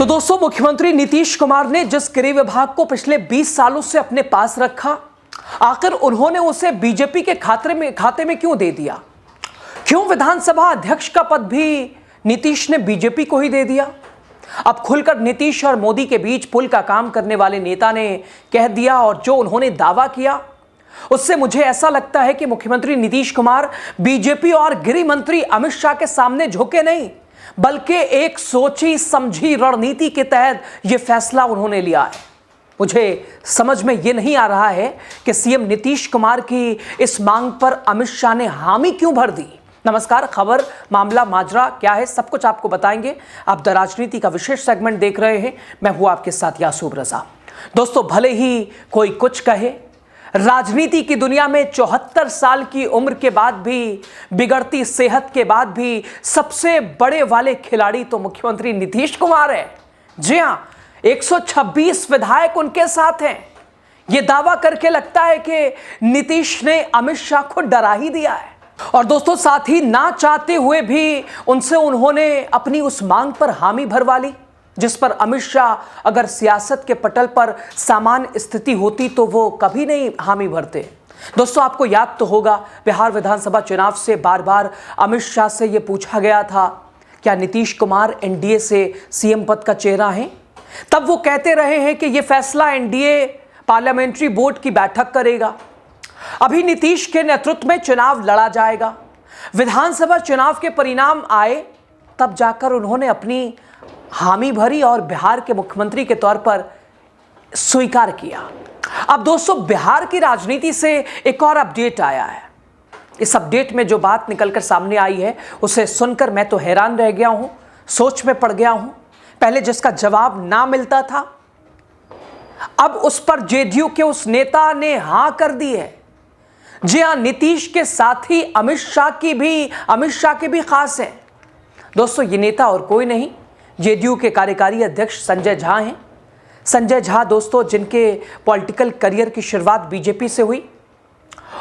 तो दोस्तों, मुख्यमंत्री नीतीश कुमार ने जिस गृह विभाग को पिछले 20 सालों से अपने पास रखा, आखिर उन्होंने उसे बीजेपी के खाते में क्यों दे दिया? क्यों विधानसभा अध्यक्ष का पद भी नीतीश ने बीजेपी को ही दे दिया? अब खुलकर नीतीश और मोदी के बीच पुल का काम करने वाले नेता ने कह दिया, और जो उन्होंने दावा किया उससे मुझे ऐसा लगता है कि मुख्यमंत्री नीतीश कुमार बीजेपी और गृह मंत्री अमित शाह के सामने झुके नहीं, बल्कि एक सोची समझी रणनीति के तहत यह फैसला उन्होंने लिया है। मुझे समझ में यह नहीं आ रहा है कि सीएम नीतीश कुमार की इस मांग पर अमित शाह ने हामी क्यों भर दी। नमस्कार, खबर मामला माजरा क्या है सब कुछ आपको बताएंगे। आप द राजनीति का विशेष सेगमेंट देख रहे हैं, मैं हूं आपके साथ यासूब रजा। दोस्तों, भले ही कोई कुछ कहे, राजनीति की दुनिया में 74 साल की उम्र के बाद भी, बिगड़ती सेहत के बाद भी सबसे बड़े वाले खिलाड़ी तो मुख्यमंत्री नीतीश कुमार है। जी हां, 126 विधायक उनके साथ हैं। यह दावा करके लगता है कि नीतीश ने अमित शाह को डरा ही दिया है। और दोस्तों, साथ ही ना चाहते हुए भी उन्होंने अपनी उस मांग पर हामी भरवा ली, जिस पर अमित शाह अगर सियासत के पटल पर सामान्य स्थिति होती तो वो कभी नहीं हामी भरते। दोस्तों, आपको याद तो होगा, बिहार विधानसभा चुनाव से बार बार अमित शाह से ये पूछा गया था, क्या नीतीश कुमार एनडीए से सीएम पद का चेहरा है? तब वो कहते रहे हैं कि ये फैसला एनडीए पार्लियामेंट्री बोर्ड की बैठक करेगा। अभी नीतीश के नेतृत्व में चुनाव लड़ा जाएगा। विधानसभा चुनाव के परिणाम आए, तब जाकर उन्होंने अपनी हामी भरी और बिहार के मुख्यमंत्री के तौर पर स्वीकार किया। अब दोस्तों, बिहार की राजनीति से एक और अपडेट आया है। इस अपडेट में जो बात निकलकर सामने आई है, उसे सुनकर मैं तो हैरान रह गया हूं, सोच में पड़ गया हूं। पहले जिसका जवाब ना मिलता था, अब उस पर जेडीयू के उस नेता ने हां कर दी है। जी हां, नीतीश के साथ ही अमित शाह के भी खास है। दोस्तों, ये नेता और कोई नहीं, जेडीयू के कार्यकारी अध्यक्ष संजय झा हैं। संजय झा दोस्तों, जिनके पॉलिटिकल करियर की शुरुआत बीजेपी से हुई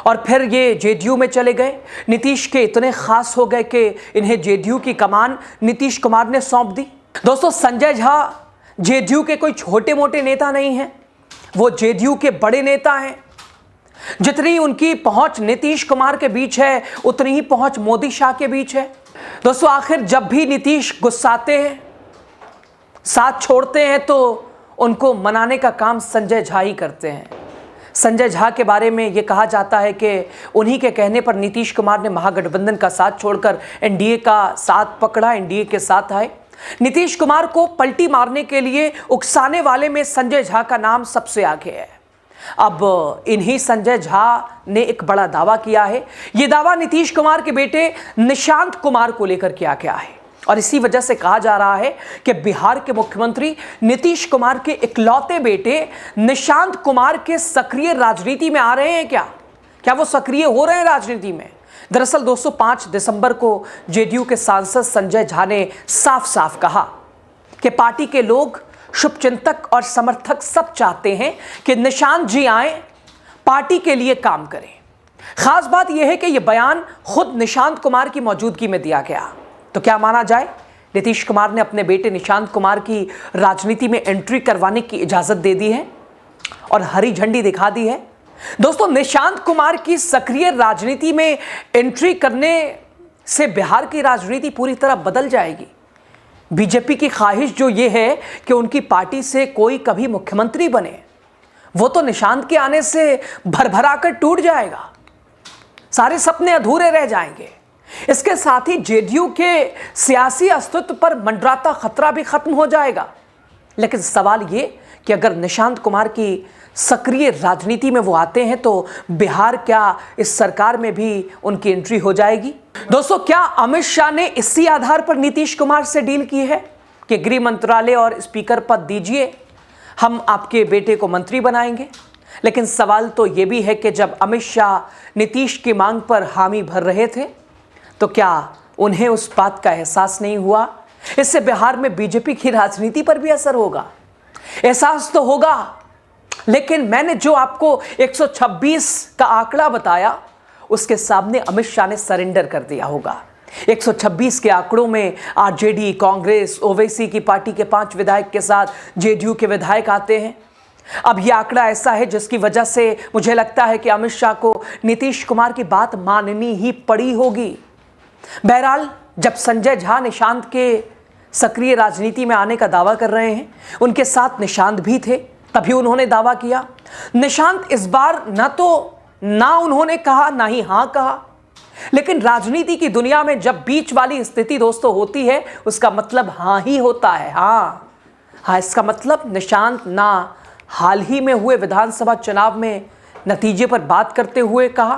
और फिर ये जेडीयू में चले गए। नीतीश के इतने खास हो गए कि इन्हें जेडीयू की कमान नीतीश कुमार ने सौंप दी। दोस्तों, संजय झा जेडीयू के कोई छोटे मोटे नेता नहीं हैं, वो जेडीयू के बड़े नेता हैं। जितनी उनकी पहुंच नीतीश कुमार के बीच है, उतनी ही पहुंच मोदी शाह के बीच है। दोस्तों, आखिर जब भी नीतीश गुस्साते हैं, साथ छोड़ते हैं, तो उनको मनाने का काम संजय झा ही करते हैं। संजय झा के बारे में यह कहा जाता है कि उन्हीं के कहने पर नीतीश कुमार ने महागठबंधन का साथ छोड़कर एनडीए का साथ पकड़ा, एनडीए के साथ आए। नीतीश कुमार को पलटी मारने के लिए उकसाने वाले में संजय झा का नाम सबसे आगे है। अब इन्हीं संजय झा ने एक बड़ा दावा किया है। यह दावा नीतीश कुमार के बेटे निशांत कुमार को लेकर किया गया है, और इसी वजह से कहा जा रहा है कि बिहार के मुख्यमंत्री नीतीश कुमार के इकलौते बेटे निशांत कुमार के सक्रिय राजनीति में आ रहे हैं। क्या वो सक्रिय हो रहे हैं राजनीति में? दरअसल दोस्तों, 5 दिसंबर को जेडीयू के सांसद संजय झा ने साफ साफ कहा कि पार्टी के लोग, शुभचिंतक और समर्थक सब चाहते हैं कि निशांत जी आए, पार्टी के लिए काम करें। खास बात यह है कि यह बयान खुद निशांत कुमार की मौजूदगी में दिया गया। तो क्या माना जाए, नीतीश कुमार ने अपने बेटे निशांत कुमार की राजनीति में एंट्री करवाने की इजाजत दे दी है और हरी झंडी दिखा दी है। दोस्तों, निशांत कुमार की सक्रिय राजनीति में एंट्री करने से बिहार की राजनीति पूरी तरह बदल जाएगी। बीजेपी की ख्वाहिश जो ये है कि उनकी पार्टी से कोई कभी मुख्यमंत्री बने, वो तो निशांत के आने से भरभराकर टूट जाएगा। सारे सपने अधूरे रह जाएंगे। इसके साथ ही जेडीयू के सियासी अस्तित्व पर मंडराता खतरा भी खत्म हो जाएगा। लेकिन सवाल ये कि अगर निशांत कुमार की सक्रिय राजनीति में वो आते हैं, तो बिहार क्या इस सरकार में भी उनकी एंट्री हो जाएगी? दोस्तों, क्या अमित शाह ने इसी आधार पर नीतीश कुमार से डील की है कि गृह मंत्रालय और स्पीकर पद दीजिए, हम आपके बेटे को मंत्री बनाएंगे? लेकिन सवाल तो ये भी है कि जब अमित शाह नीतीश की मांग पर हामी भर रहे थे, तो क्या उन्हें उस बात का एहसास नहीं हुआ? इससे बिहार में बीजेपी की राजनीति पर भी असर होगा। एहसास तो होगा, लेकिन मैंने जो आपको 126 का आंकड़ा बताया, उसके सामने अमित शाह ने सरेंडर कर दिया होगा। 126 के आंकड़ों में आरजेडी, कांग्रेस, ओवैसी की पार्टी के 5 विधायक के साथ जेडीयू के विधायक आते हैं। अब यह आंकड़ा ऐसा है जिसकी वजह से मुझे लगता है कि अमित शाह को नीतीश कुमार की बात माननी ही पड़ी होगी। बहरहाल, जब संजय झा निशांत के सक्रिय राजनीति में आने का दावा कर रहे हैं, उनके साथ निशांत भी थे, तभी उन्होंने दावा किया। निशांत इस बार ना उन्होंने कहा, ना ही हां कहा, लेकिन राजनीति की दुनिया में जब बीच वाली स्थिति दोस्तों होती है, उसका मतलब हां ही होता है। हाँ, इसका मतलब निशांत ना हाल ही में हुए विधानसभा चुनाव में नतीजे पर बात करते हुए कहा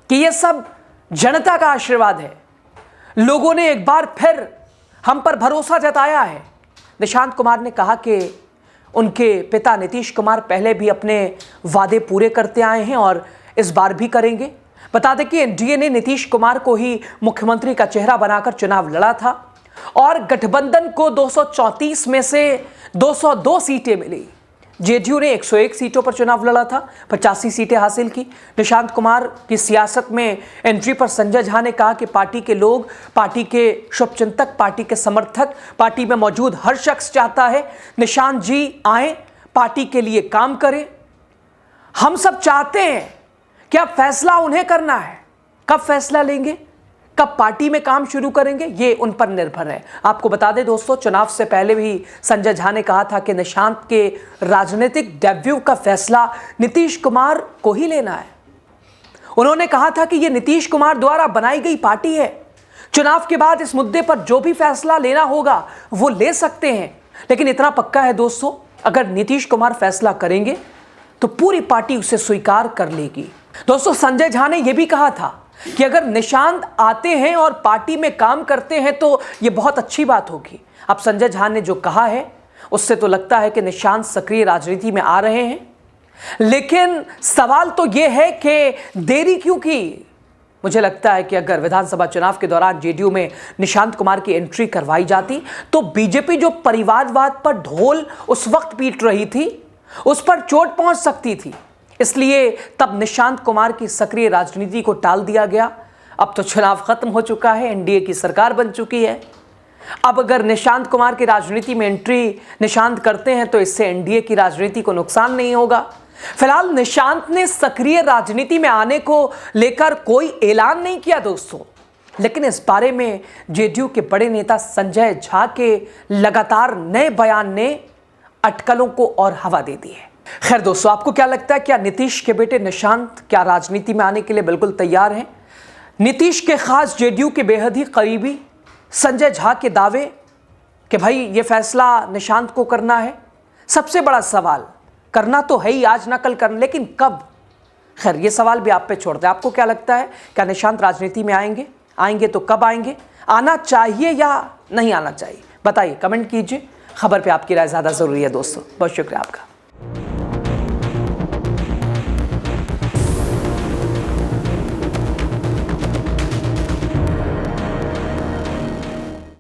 कि यह सब जनता का आशीर्वाद है, लोगों ने एक बार फिर हम पर भरोसा जताया है। निशांत कुमार ने कहा कि उनके पिता नीतीश कुमार पहले भी अपने वादे पूरे करते आए हैं और इस बार भी करेंगे। बता दें कि एनडीए ने नीतीश कुमार को ही मुख्यमंत्री का चेहरा बनाकर चुनाव लड़ा था और गठबंधन को 234 में से 202 सीटें मिली। जेडीयू ने 101 सीटों पर चुनाव लड़ा था, 85 सीटें हासिल की। निशांत कुमार की सियासत में एंट्री पर संजय झा ने कहा कि पार्टी के लोग, पार्टी के शुभचिंतक, पार्टी के समर्थक, पार्टी में मौजूद हर शख्स चाहता है निशांत जी आए, पार्टी के लिए काम करें। हम सब चाहते हैं कि अब फैसला उन्हें करना है, कब फैसला लेंगे, कब पार्टी में काम शुरू करेंगे, ये उन पर निर्भर है। आपको बता दें दोस्तों, चुनाव से पहले भी संजय झा ने कहा था कि निशांत के राजनीतिक डेब्यू का फैसला नीतीश कुमार को ही लेना है। उन्होंने कहा था कि यह नीतीश कुमार द्वारा बनाई गई पार्टी है, चुनाव के बाद इस मुद्दे पर जो भी फैसला लेना होगा वो ले सकते हैं। लेकिन इतना पक्का है दोस्तों, अगर नीतीश कुमार फैसला करेंगे तो पूरी पार्टी उसे स्वीकार कर लेगी। दोस्तों, संजय झा ने यह भी कहा था कि अगर निशांत आते हैं और पार्टी में काम करते हैं तो यह बहुत अच्छी बात होगी। अब संजय झा ने जो कहा है उससे तो लगता है कि निशांत सक्रिय राजनीति में आ रहे हैं, लेकिन सवाल तो यह है कि देरी क्यों की। मुझे लगता है कि अगर विधानसभा चुनाव के दौरान जेडीयू में निशांत कुमार की एंट्री करवाई जाती तो बीजेपी जो परिवारवाद पर ढोल उस वक्त पीट रही थी, उस पर चोट पहुंच सकती थी। इसलिए तब निशांत कुमार की सक्रिय राजनीति को टाल दिया गया। अब तो चुनाव खत्म हो चुका है, एनडीए की सरकार बन चुकी है। अब अगर निशांत कुमार की राजनीति में एंट्री निशांत करते हैं तो इससे एनडीए की राजनीति को नुकसान नहीं होगा। फिलहाल निशांत ने सक्रिय राजनीति में आने को लेकर कोई ऐलान नहीं किया दोस्तों, लेकिन इस बारे में जेडीयू के बड़े नेता संजय झा के लगातार नए बयान ने अटकलों को और हवा दे दी है। खैर दोस्तों, आपको क्या लगता है, क्या नीतीश के बेटे निशांत क्या राजनीति में आने के लिए बिल्कुल तैयार हैं? नीतीश के खास जेडीयू के बेहद ही करीबी संजय झा के दावे कि भाई ये फैसला निशांत को करना है। सबसे बड़ा सवाल, करना तो है ही, आज ना कल करना, लेकिन कब? खैर ये सवाल भी आप पे छोड़ते हैं। आपको क्या लगता है, क्या निशांत राजनीति में आएंगे तो कब आएंगे? आना चाहिए या नहीं आना चाहिए? बताइए, कमेंट कीजिए। खबर पे आपकी राय ज़्यादा ज़रूरी है दोस्तों। बहुत शुक्रिया आपका।